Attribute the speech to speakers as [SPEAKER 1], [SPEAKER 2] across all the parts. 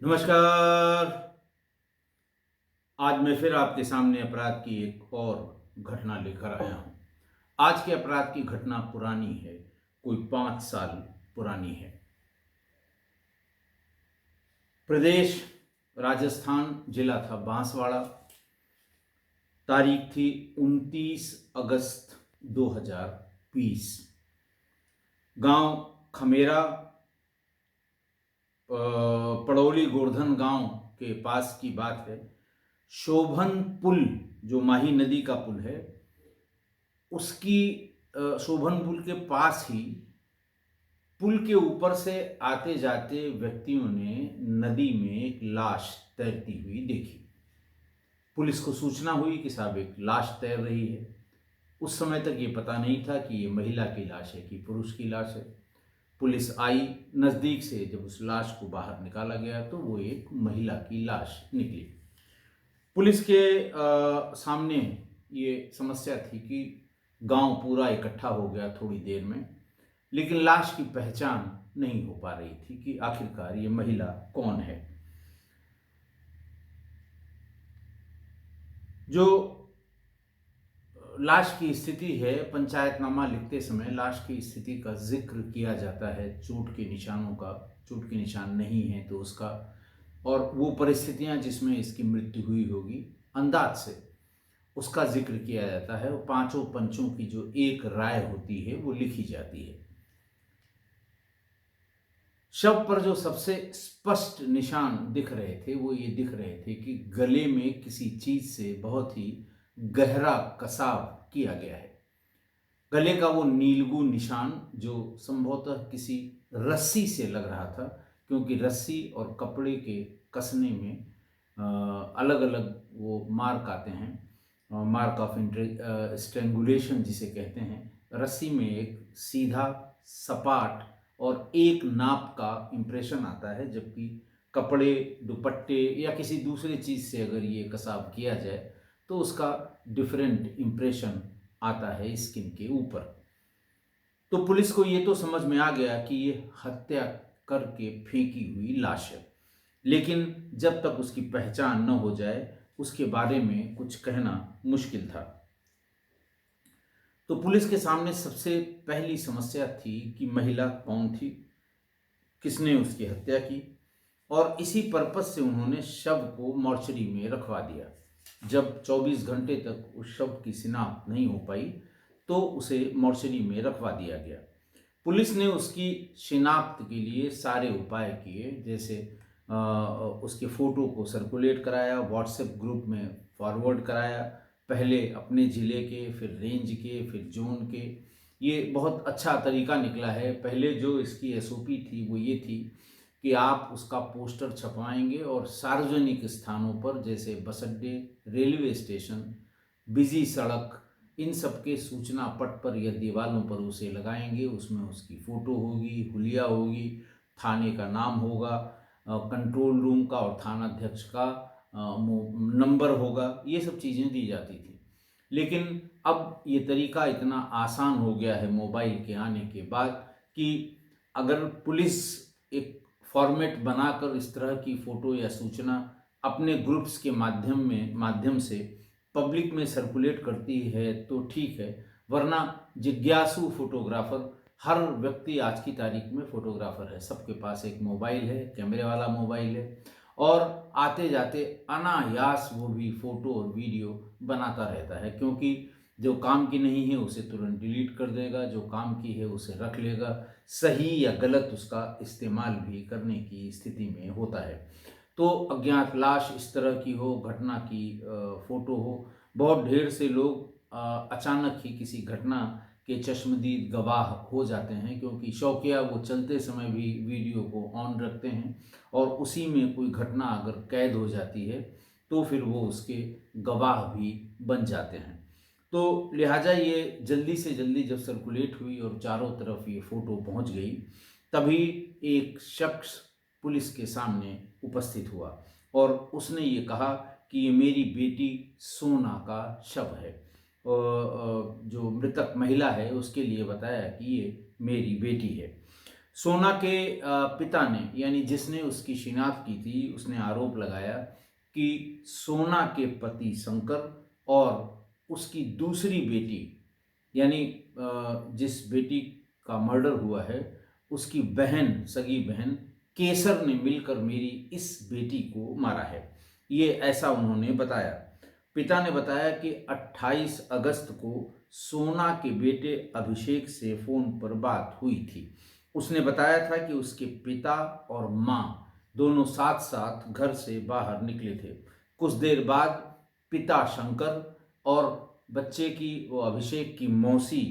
[SPEAKER 1] नमस्कार। आज मैं फिर आपके सामने अपराध की एक और घटना लेकर आया हूँ। आज के अपराध की घटना पुरानी है, कोई 5 साल पुरानी है। प्रदेश राजस्थान, जिला था बांसवाड़ा। तारीख थी 29 अगस्त 2020। गांव खमेरा, पड़ौली गोवर्धन गांव के पास की बात है। शोभन पुल, जो माही नदी का पुल है, उसकी शोभन पुल के पास ही पुल के ऊपर से आते जाते व्यक्तियों ने नदी में एक लाश तैरती हुई देखी। पुलिस को सूचना हुई कि साहब एक लाश तैर रही है। उस समय तक ये पता नहीं था कि ये महिला की लाश है कि पुरुष की लाश है। पुलिस आई, नज़दीक से जब उस लाश को बाहर निकाला गया तो वो एक महिला की लाश निकली। पुलिस के सामने ये समस्या थी कि गांव पूरा इकट्ठा हो गया थोड़ी देर में, लेकिन लाश की पहचान नहीं हो पा रही थी कि आखिरकार ये महिला कौन है। जो लाश की स्थिति है, पंचायतनामा लिखते समय लाश की स्थिति का जिक्र किया जाता है, चोट के निशानों का। चोट के निशान नहीं है तो उसका, और वो परिस्थितियां जिसमें इसकी मृत्यु हुई होगी, अंदाज से उसका जिक्र किया जाता है। वो पांचों पंचों की जो एक राय होती है वो लिखी जाती है। शव पर जो सबसे स्पष्ट निशान दिख रहे थे वो ये दिख रहे थे कि गले में किसी चीज से बहुत ही गहरा कसाव किया गया है। गले का वो नीलगू निशान जो संभवतः किसी रस्सी से लग रहा था, क्योंकि रस्सी और कपड़े के कसने में अलग अलग वो मार्क आते हैं। मार्क ऑफ स्ट्रेंगुलेशन जिसे कहते हैं। रस्सी में एक सीधा, सपाट और एक नाप का इम्प्रेशन आता है, जबकि कपड़े, दुपट्टे या किसी दूसरे चीज़ से अगर ये कसाव किया जाए तो उसका डिफरेंट इम्प्रेशन आता है स्किन के ऊपर। तो पुलिस को ये तो समझ में आ गया कि ये हत्या करके फेंकी हुई लाश है, लेकिन जब तक उसकी पहचान न हो जाए उसके बारे में कुछ कहना मुश्किल था। तो पुलिस के सामने सबसे पहली समस्या थी कि महिला कौन थी, किसने उसकी हत्या की, और इसी पर्पज से उन्होंने शव को मॉर्चरी में रखवा दिया। जब 24 घंटे तक उस शव की शिनाख्त नहीं हो पाई तो उसे मॉर्चरी में रखवा दिया गया। पुलिस ने उसकी शिनाख्त के लिए सारे उपाय किए, जैसे उसके फ़ोटो को सर्कुलेट कराया, व्हाट्सएप ग्रुप में फॉरवर्ड कराया, पहले अपने ज़िले के, फिर रेंज के, फिर जोन के। ये बहुत अच्छा तरीका निकला है। पहले जो इसकी एसओपी थी वो ये थी कि आप उसका पोस्टर छपवाएंगे और सार्वजनिक स्थानों पर जैसे बस अड्डे, रेलवे स्टेशन, बिजी सड़क, इन सब के सूचना पट पर या दीवालों पर उसे लगाएंगे। उसमें उसकी फ़ोटो होगी, हुलिया होगी, थाने का नाम होगा, कंट्रोल रूम का और थानाध्यक्ष का नंबर होगा। ये सब चीज़ें दी जाती थी। लेकिन अब ये तरीका इतना आसान हो गया है मोबाइल के आने के बाद कि अगर पुलिस एक फॉर्मेट बनाकर इस तरह की फ़ोटो या सूचना अपने ग्रुप्स के माध्यम से पब्लिक में सर्कुलेट करती है तो ठीक है, वरना जिज्ञासु फोटोग्राफर, हर व्यक्ति आज की तारीख में फोटोग्राफर है। सबके पास एक मोबाइल है, कैमरे वाला मोबाइल है, और आते जाते अनायास वो भी फ़ोटो और वीडियो बनाता रहता है, क्योंकि जो काम की नहीं है उसे तुरंत डिलीट कर देगा, जो काम की है उसे रख लेगा, सही या गलत उसका इस्तेमाल भी करने की स्थिति में होता है। तो अज्ञात लाश इस तरह की हो, घटना की फ़ोटो हो, बहुत ढेर से लोग अचानक ही किसी घटना के चश्मदीद गवाह हो जाते हैं, क्योंकि शौकिया वो चलते समय भी वीडियो को ऑन रखते हैं, और उसी में कोई घटना अगर कैद हो जाती है तो फिर वो उसके गवाह भी बन जाते हैं। तो लिहाजा ये जल्दी से जल्दी जब सर्कुलेट हुई और चारों तरफ ये फ़ोटो पहुंच गई, तभी एक शख्स पुलिस के सामने उपस्थित हुआ और उसने ये कहा कि ये मेरी बेटी सोना का शव है। जो मृतक महिला है उसके लिए बताया कि ये मेरी बेटी है। सोना के पिता ने, यानी जिसने उसकी शिनाख्त की थी, उसने आरोप लगाया कि सोना के पति शंकर और उसकी दूसरी बेटी, यानी जिस बेटी का मर्डर हुआ है, उसकी बहन, सगी बहन केसर ने मिलकर मेरी इस बेटी को मारा है। ये ऐसा उन्होंने बताया। पिता ने बताया कि 28 अगस्त को सोना के बेटे अभिषेक से फ़ोन पर बात हुई थी। उसने बताया था कि उसके पिता और माँ दोनों साथ साथ घर से बाहर निकले थे। कुछ देर बाद पिता शंकर और बच्चे की, वो अभिषेक की मौसी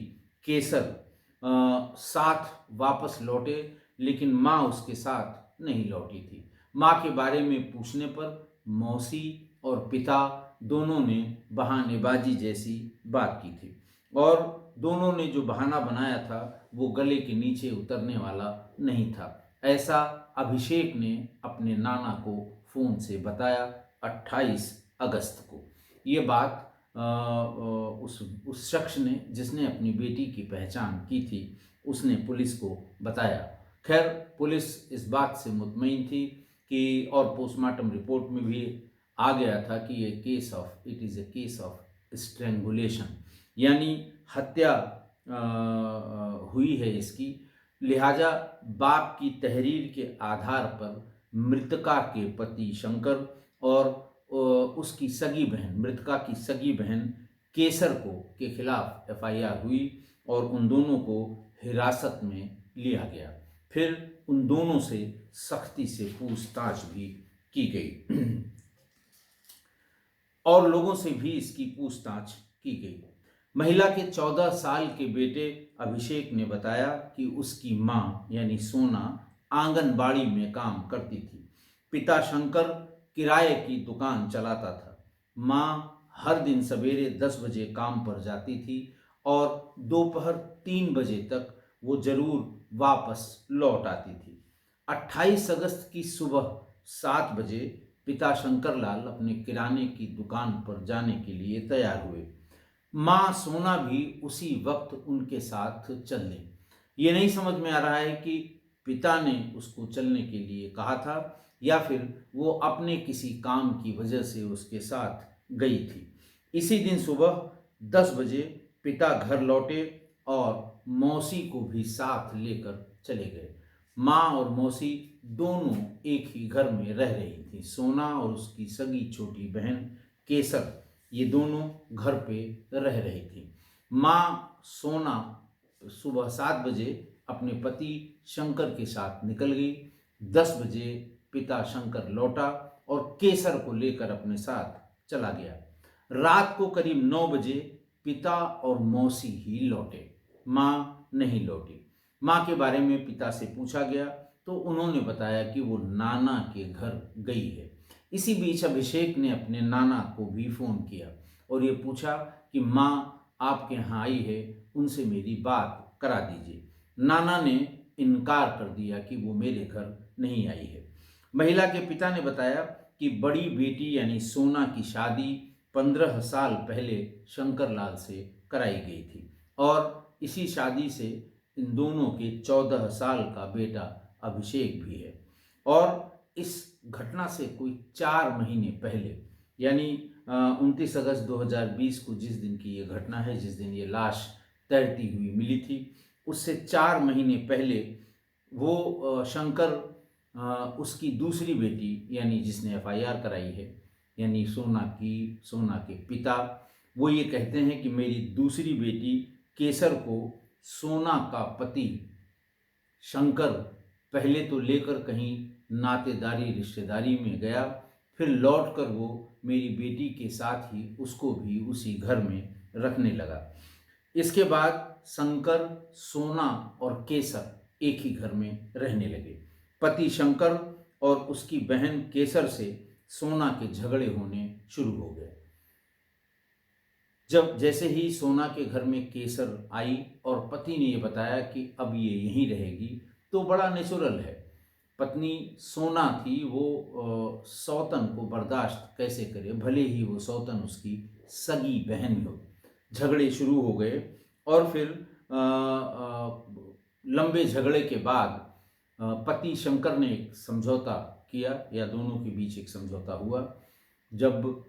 [SPEAKER 1] केसर साथ वापस लौटे, लेकिन माँ उसके साथ नहीं लौटी थी। माँ के बारे में पूछने पर मौसी और पिता दोनों ने बहानेबाजी जैसी बात की थी, और दोनों ने जो बहाना बनाया था वो गले के नीचे उतरने वाला नहीं था। ऐसा अभिषेक ने अपने नाना को फ़ोन से बताया 28 अगस्त को। ये बात उस शख्स ने, जिसने अपनी बेटी की पहचान की थी, उसने पुलिस को बताया। खैर, पुलिस इस बात से मुतमईन थी कि, और पोस्टमार्टम रिपोर्ट में भी आ गया था कि ये it is a case of strangulation, यानी हत्या हुई है इसकी। लिहाजा बाप की तहरीर के आधार पर मृतका के पति शंकर और उसकी सगी बहन, मृतका की सगी बहन केसर के खिलाफ एफआईआर हुई और उन दोनों को हिरासत में लिया गया। फिर उन दोनों से सख्ती से पूछताछ भी की गई और लोगों से भी इसकी पूछताछ की गई। महिला के 14 साल के बेटे अभिषेक ने बताया कि उसकी माँ यानी सोना आंगनबाड़ी में काम करती थी। पिता शंकर किराए की दुकान चलाता था। माँ हर दिन सवेरे 10 बजे काम पर जाती थी और दोपहर 3 बजे तक वो जरूर वापस लौट आती थी। 28 अगस्त की सुबह 7 बजे पिता शंकरलाल अपने किराने की दुकान पर जाने के लिए तैयार हुए। माँ सोना भी उसी वक्त उनके साथ चल दी। ये नहीं समझ में आ रहा है कि पिता ने उसको चलने के लिए कहा था या फिर वो अपने किसी काम की वजह से उसके साथ गई थी। इसी दिन सुबह 10 बजे पिता घर लौटे और मौसी को भी साथ लेकर चले गए। माँ और मौसी दोनों एक ही घर में रह रही थी। सोना और उसकी सगी छोटी बहन केसर, ये दोनों घर पे रह रही थी। माँ सोना सुबह 7 बजे अपने पति शंकर के साथ निकल गई। 10 बजे पिता शंकर लौटा और केसर को लेकर अपने साथ चला गया। रात को करीब 9 बजे पिता और मौसी ही लौटे, माँ नहीं लौटी। माँ के बारे में पिता से पूछा गया तो उन्होंने बताया कि वो नाना के घर गई है। इसी बीच अभिषेक ने अपने नाना को भी फ़ोन किया और ये पूछा कि माँ आपके यहाँ आई है, उनसे मेरी बात करा दीजिए। नाना ने इनकार कर दिया कि वो मेरे घर नहीं आई है। महिला के पिता ने बताया कि बड़ी बेटी यानी सोना की शादी 15 साल पहले शंकरलाल से कराई गई थी और इसी शादी से इन दोनों के 14 साल का बेटा अभिषेक भी है। और इस घटना से कोई 4 महीने पहले, यानी 29 अगस्त 2020 को जिस दिन की ये घटना है, जिस दिन ये लाश तैरती हुई मिली थी, उससे 4 महीने पहले वो शंकर उसकी दूसरी बेटी, यानी जिसने एफआईआर कराई है, यानी सोना के पिता, वो ये कहते हैं कि मेरी दूसरी बेटी केसर को सोना का पति शंकर पहले तो लेकर कहीं नातेदारी रिश्तेदारी में गया, फिर लौटकर वो मेरी बेटी के साथ ही उसको भी उसी घर में रखने लगा। इसके बाद शंकर, सोना और केसर एक ही घर में रहने लगे। पति शंकर और उसकी बहन केसर से सोना के झगड़े होने शुरू हो गए। जैसे ही सोना के घर में केसर आई और पति ने ये बताया कि अब ये यहीं रहेगी, तो बड़ा नेचुरल है। पत्नी सोना थी, वो सौतन को बर्दाश्त कैसे करे, भले ही वो सौतन उसकी सगी बहन हो। झगड़े शुरू हो गए और फिर लंबे झगड़े के बाद पति शंकर ने एक समझौता किया या दोनों के बीच एक समझौता हुआ। जब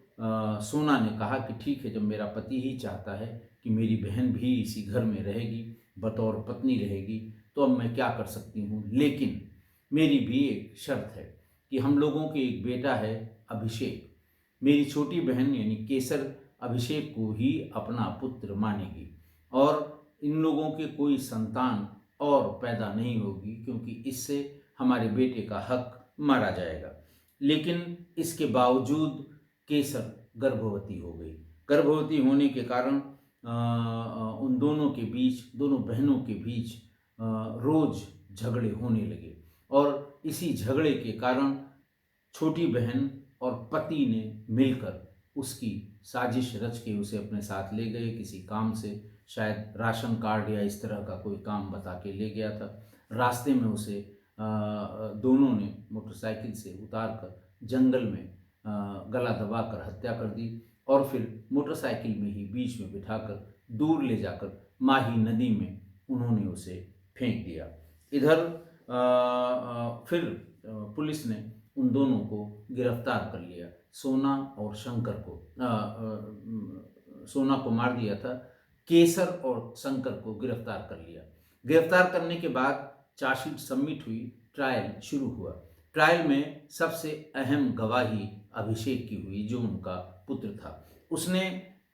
[SPEAKER 1] सोना ने कहा कि ठीक है, जब मेरा पति ही चाहता है कि मेरी बहन भी इसी घर में रहेगी, बतौर पत्नी रहेगी, तो अब मैं क्या कर सकती हूँ, लेकिन मेरी भी एक शर्त है कि हम लोगों के एक बेटा है अभिषेक, मेरी छोटी बहन यानी केसर अभिषेक को ही अपना पुत्र मानेगी और इन लोगों के कोई संतान और पैदा नहीं होगी, क्योंकि इससे हमारे बेटे का हक मारा जाएगा। लेकिन इसके बावजूद केसर गर्भवती हो गई। गर्भवती होने के कारण उन दोनों के बीच, दोनों बहनों के बीच रोज झगड़े होने लगे और इसी झगड़े के कारण छोटी बहन और पति ने मिलकर उसकी साजिश रच के उसे अपने साथ ले गए किसी काम से, शायद राशन कार्ड या इस तरह का कोई काम बता के ले गया था। रास्ते में उसे दोनों ने मोटरसाइकिल से उतार कर जंगल में गला दबाकर हत्या कर दी और फिर मोटरसाइकिल में ही बीच में बिठाकर दूर ले जाकर माही नदी में उन्होंने उसे फेंक दिया। इधर फिर पुलिस ने उन दोनों को गिरफ्तार कर लिया। सोना और शंकर को सोना को मार दिया था, केसर और शंकर को गिरफ्तार कर लिया। गिरफ्तार करने के बाद चार्जशीट सबमिट हुई, ट्रायल शुरू हुआ। ट्रायल में सबसे अहम गवाही अभिषेक की हुई, जो उनका पुत्र था। उसने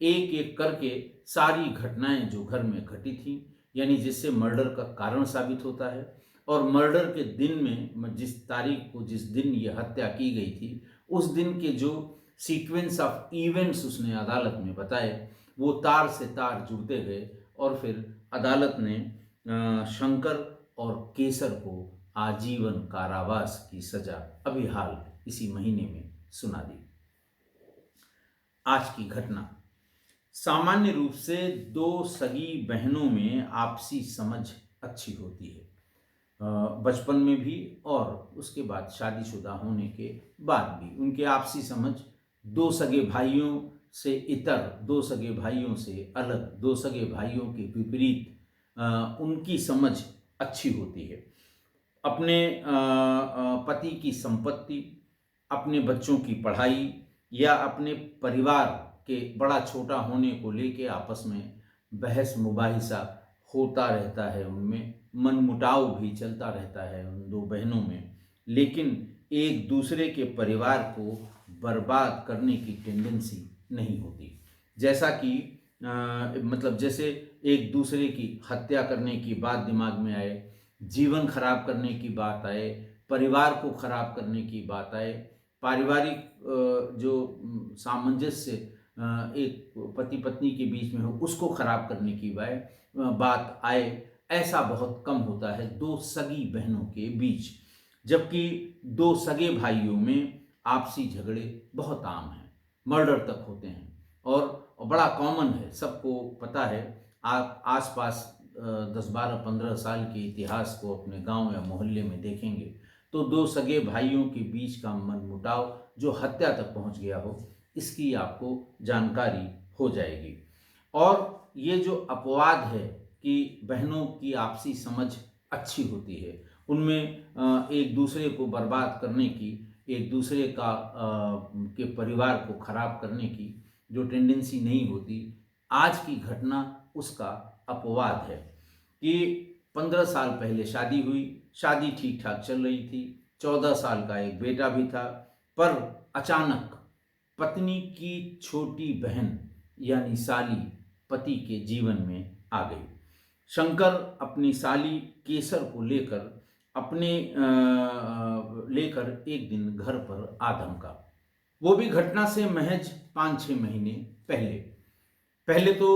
[SPEAKER 1] एक एक करके सारी घटनाएं जो घर में घटी थी, यानी जिससे मर्डर का कारण साबित होता है, और मर्डर के दिन में जिस तारीख को, जिस दिन ये हत्या की गई थी, उस दिन के जो सीक्वेंस ऑफ इवेंट्स उसने अदालत में बताए, वो तार से तार जुड़ते गए और फिर अदालत ने शंकर और केसर को आजीवन कारावास की सजा अभी हाल इसी महीने में सुना दी। आज की घटना। सामान्य रूप से दो सगी बहनों में आपसी समझ अच्छी होती है, बचपन में भी और उसके बाद शादीशुदा होने के बाद भी। उनके आपसी समझ दो सगे भाइयों से इतर, दो सगे भाइयों से अलग, दो सगे भाइयों के विपरीत उनकी समझ अच्छी होती है। अपने पति की संपत्ति, अपने बच्चों की पढ़ाई या अपने परिवार के बड़ा छोटा होने को लेके आपस में बहस मुबाहिसा होता रहता है, उनमें मनमुटाव भी चलता रहता है उन दो बहनों में। लेकिन एक दूसरे के परिवार को बर्बाद करने की टेंडेंसी नहीं होती। जैसा कि मतलब जैसे एक दूसरे की हत्या करने की बात दिमाग में आए, जीवन खराब करने की बात आए, परिवार को खराब करने की बात आए, पारिवारिक जो सामंजस्य एक पति पत्नी के बीच में हो उसको खराब करने की बात आए, ऐसा बहुत कम होता है दो सगी बहनों के बीच। जबकि दो सगे भाइयों में आपसी झगड़े बहुत आम हैं, मर्डर तक होते हैं और बड़ा कॉमन है, सबको पता है। आप आसपास 10-12-15 साल के इतिहास को अपने गांव या मोहल्ले में देखेंगे तो दो सगे भाइयों के बीच का मनमुटाव जो हत्या तक पहुंच गया हो, इसकी आपको जानकारी हो जाएगी। और ये जो अपवाद है कि बहनों की आपसी समझ अच्छी होती है, उनमें एक दूसरे को बर्बाद करने की, एक दूसरे के परिवार को खराब करने की जो टेंडेंसी नहीं होती, आज की घटना उसका अपवाद है। कि 15 साल पहले शादी हुई, शादी ठीक ठाक चल रही थी, 14 साल का एक बेटा भी था, पर अचानक पत्नी की छोटी बहन यानी साली पति के जीवन में आ गई। शंकर अपनी साली केसर को लेकर एक दिन घर पर आ धमका। वो भी घटना से महज 5-6 महीने पहले तो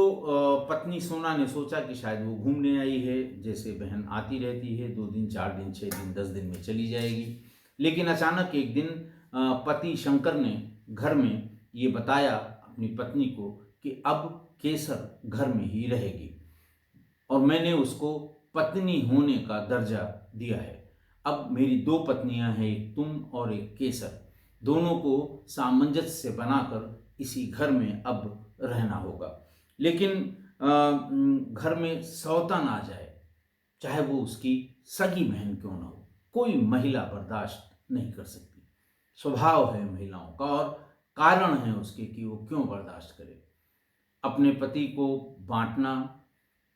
[SPEAKER 1] पत्नी सोना ने सोचा कि शायद वो घूमने आई है, जैसे बहन आती रहती है, 2 दिन 4 दिन 6 दिन 10 दिन में चली जाएगी। लेकिन अचानक एक दिन पति शंकर ने घर में ये बताया अपनी पत्नी को कि अब केसर घर में ही रहेगी और मैंने उसको पत्नी होने का दर्जा दिया है। अब मेरी 2 पत्नियां हैं, एक तुम और एक केसर, दोनों को सामंजस्य से बनाकर इसी घर में अब रहना होगा। लेकिन घर में सौतन आ जाए, चाहे वो उसकी सगी बहन क्यों ना हो, कोई महिला बर्दाश्त नहीं कर सकती। स्वभाव है महिलाओं का और कारण है उसके कि वो क्यों बर्दाश्त करे। अपने पति को बांटना,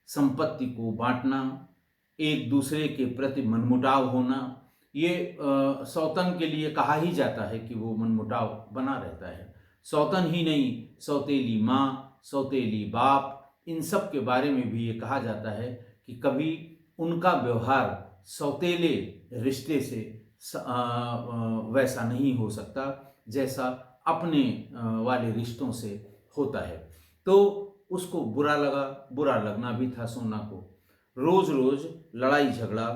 [SPEAKER 1] संपत्ति को बांटना, एक दूसरे के प्रति मनमुटाव होना, ये सौतन के लिए कहा ही जाता है कि वो मनमुटाव बना रहता है। सौतन ही नहीं, सौतेली माँ, सौतेली बाप, इन सब के बारे में भी ये कहा जाता है कि कभी उनका व्यवहार सौतेले रिश्ते से वैसा नहीं हो सकता जैसा अपने वाले रिश्तों से होता है। तो उसको बुरा लगा, बुरा लगना भी था सोना को। रोज रोज लड़ाई झगड़ा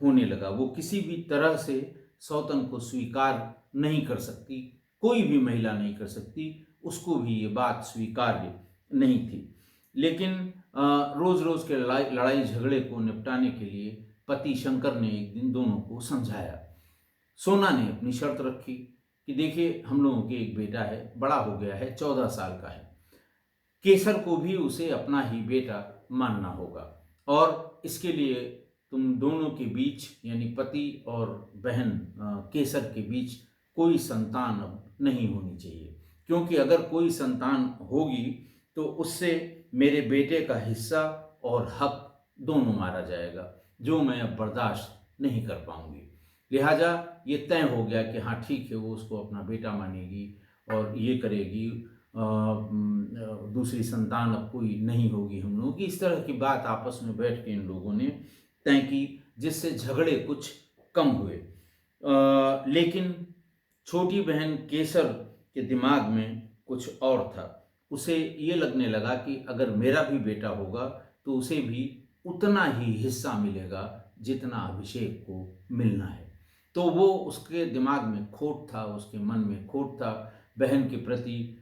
[SPEAKER 1] होने लगा। वो किसी भी तरह से सौतन को स्वीकार नहीं कर सकती, कोई भी महिला नहीं कर सकती, उसको भी ये बात स्वीकार्य नहीं थी। लेकिन रोज रोज के लड़ाई झगड़े को निपटाने के लिए पति शंकर ने एक दिन दोनों को समझाया। सोना ने अपनी शर्त रखी कि देखिए, हम लोगों के एक बेटा है, बड़ा हो गया है, 14 साल का है। केसर को भी उसे अपना ही बेटा मानना होगा और इसके लिए तुम दोनों के बीच, यानी पति और बहन केसर के बीच कोई संतान अब नहीं होनी चाहिए, क्योंकि अगर कोई संतान होगी तो उससे मेरे बेटे का हिस्सा और हक दोनों मारा जाएगा, जो मैं अब बर्दाश्त नहीं कर पाऊंगी। लिहाजा ये तय हो गया कि हाँ ठीक है, वो उसको अपना बेटा मानेगी और ये करेगी, दूसरी संतान अब कोई नहीं होगी हम लोगों की। इस तरह की बात आपस में बैठ के इन लोगों ने तय की, जिससे झगड़े कुछ कम हुए। लेकिन छोटी बहन केसर के दिमाग में कुछ और था। उसे ये लगने लगा कि अगर मेरा भी बेटा होगा तो उसे भी उतना ही हिस्सा मिलेगा जितना अभिषेक को मिलना है। तो वो, उसके दिमाग में खोट था, उसके मन में खोट था। बहन के प्रति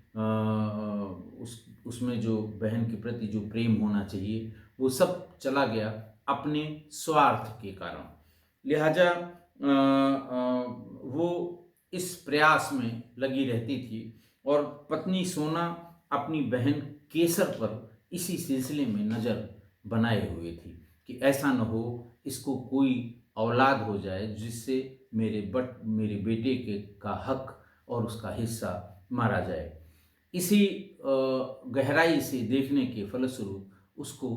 [SPEAKER 1] उसमें जो बहन के प्रति जो प्रेम होना चाहिए वो सब चला गया अपने स्वार्थ के कारण। लिहाजा वो इस प्रयास में लगी रहती थी और पत्नी सोना अपनी बहन केसर पर इसी सिलसिले में नज़र बनाए हुए थी कि ऐसा न हो इसको कोई औलाद हो जाए जिससे मेरे बेटे के का हक और उसका हिस्सा मारा जाए। इसी गहराई से देखने के फलस्वरूप उसको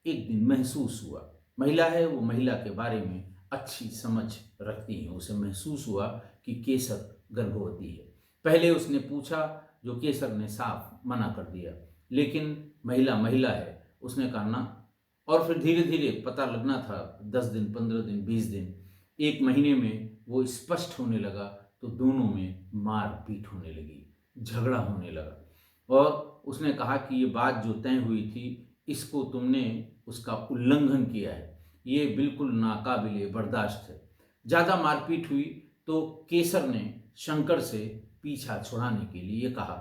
[SPEAKER 1] एक दिन महसूस हुआ, महिला है वो महिला के बारे में अच्छी समझ रखती है, उसे महसूस हुआ कि केसर गर्भवती है। पहले उसने पूछा, जो केसर ने साफ मना कर दिया, लेकिन महिला महिला है, उसने कहा ना। और फिर धीरे धीरे पता लगना था, 10 दिन, 15 दिन, 20 दिन, 1 महीने में वो स्पष्ट होने लगा। तो दोनों में मारपीट होने लगी, झगड़ा होने लगा और उसने कहा कि ये बात जो तय हुई थी इसको तुमने उसका उल्लंघन किया है, ये बिल्कुल नाकाबिले बर्दाश्त है। ज़्यादा मारपीट हुई तो केसर ने शंकर से पीछा छुड़ाने के लिए कहा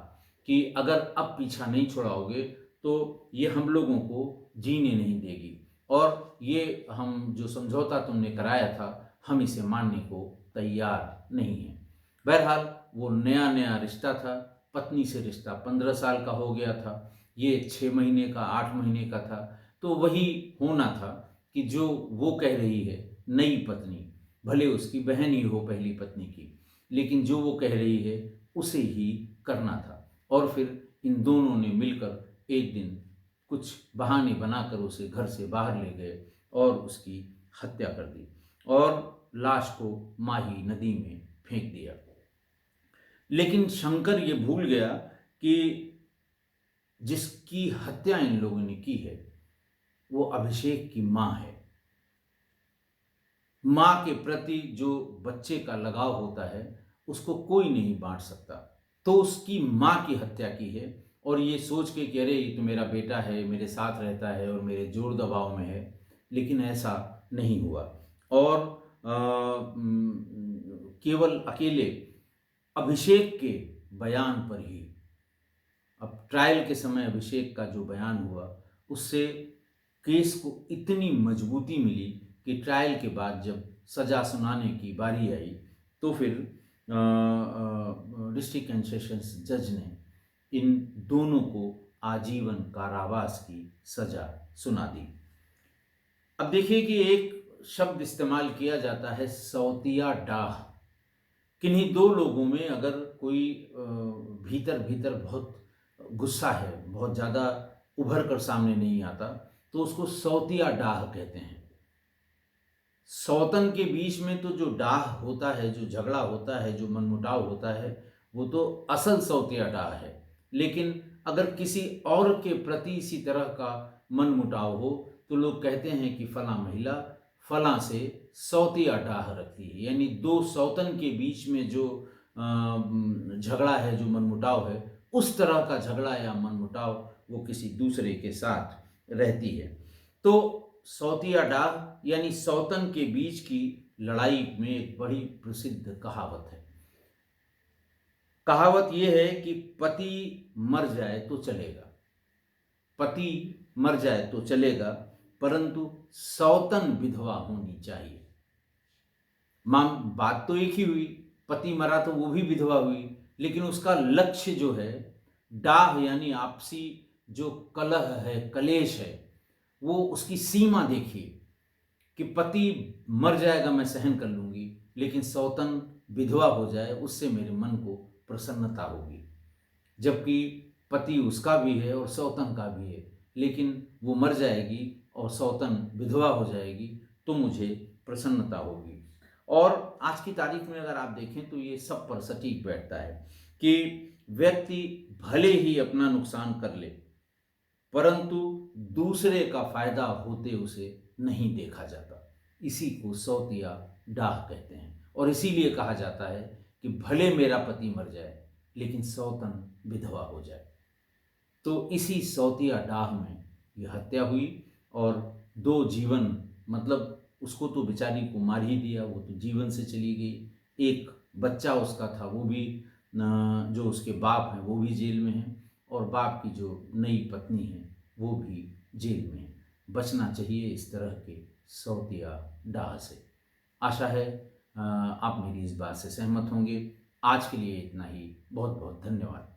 [SPEAKER 1] कि अगर अब पीछा नहीं छुड़ाओगे तो ये हम लोगों को जीने नहीं देगी और ये हम जो समझौता तुमने कराया था हम इसे मानने को तैयार नहीं हैं। बहरहाल वो नया नया रिश्ता था, पत्नी से रिश्ता 15 साल का हो गया था, ये 6 महीने का, 8 महीने का था। तो वही होना था कि जो वो कह रही है नई पत्नी, भले उसकी बहन ही हो पहली पत्नी की, लेकिन जो वो कह रही है उसे ही करना था। और फिर इन दोनों ने मिलकर एक दिन कुछ बहाने बनाकर उसे घर से बाहर ले गए और उसकी हत्या कर दी और लाश को माही नदी में फेंक दिया। लेकिन शंकर ये भूल गया कि जिसकी हत्या इन लोगों ने की है वो अभिषेक की माँ है। माँ के प्रति जो बच्चे का लगाव होता है उसको कोई नहीं बांट सकता। तो उसकी माँ की हत्या की है और ये सोच के कि अरे ये तो मेरा बेटा है, मेरे साथ रहता है और मेरे जोर दबाव में है, लेकिन ऐसा नहीं हुआ। और केवल अकेले अभिषेक के बयान पर ही, अब ट्रायल के समय अभिषेक का जो बयान हुआ उससे केस को इतनी मजबूती मिली कि ट्रायल के बाद जब सज़ा सुनाने की बारी आई तो फिर डिस्ट्रिक्ट एंड सेशंस जज ने इन दोनों को आजीवन कारावास की सज़ा सुना दी। अब देखिए कि एक शब्द इस्तेमाल किया जाता है सौतिया डाह। किन्हीं दो लोगों में अगर कोई भीतर भीतर बहुत गुस्सा है, बहुत ज़्यादा उभर कर सामने नहीं आता, तो उसको सौतिया डाह कहते हैं। सौतन के बीच में तो जो डाह होता है, जो झगड़ा होता है, जो मनमुटाव होता है, वो तो असल सौतिया डाह है। लेकिन अगर किसी और के प्रति इसी तरह का मनमुटाव हो तो लोग कहते हैं कि फलां महिला फलां से सौतिया डाह रखती है। यानी दो सौतन के बीच में जो झगड़ा है, जो मनमुटाव है, उस तरह का झगड़ा या मनमुटाव वो किसी दूसरे के साथ रहती है। तो सौतिया डाह यानी सौतन के बीच की लड़ाई में एक बड़ी प्रसिद्ध कहावत है। कहावत यह है कि पति मर जाए तो चलेगा, पति मर जाए तो चलेगा, परंतु सौतन विधवा होनी चाहिए। मां बात तो एक ही हुई, पति मरा तो वो भी विधवा हुई, लेकिन उसका लक्ष्य जो है डाह यानी आपसी जो कलह है, कलेश है, वो उसकी सीमा देखिए कि पति मर जाएगा मैं सहन कर लूंगी, लेकिन सौतन विधवा हो जाए उससे मेरे मन को प्रसन्नता होगी। जबकि पति उसका भी है और सौतन का भी है, लेकिन वो मर जाएगी और सौतन विधवा हो जाएगी तो मुझे प्रसन्नता होगी। और आज की तारीख में अगर आप देखें तो ये सब पर सटीक बैठता है कि व्यक्ति भले ही अपना नुकसान कर ले, परंतु दूसरे का फायदा होते उसे नहीं देखा जाता। इसी को सौतिया डाह कहते हैं। और इसीलिए कहा जाता है कि भले मेरा पति मर जाए लेकिन सौतन विधवा हो जाए। तो इसी सौतिया डाह में यह हत्या हुई और दो जीवन, मतलब उसको तो बेचारी को मार ही दिया, वो तो जीवन से चली गई। एक बच्चा उसका था वो भी, जो उसके बाप हैं वो भी जेल में हैं, और बाप की जो नई पत्नी है वो भी जेल में है। बचना चाहिए इस तरह के सौतिया डाह से। आशा है आप मेरी इस बात से सहमत होंगे। आज के लिए इतना ही। बहुत बहुत धन्यवाद।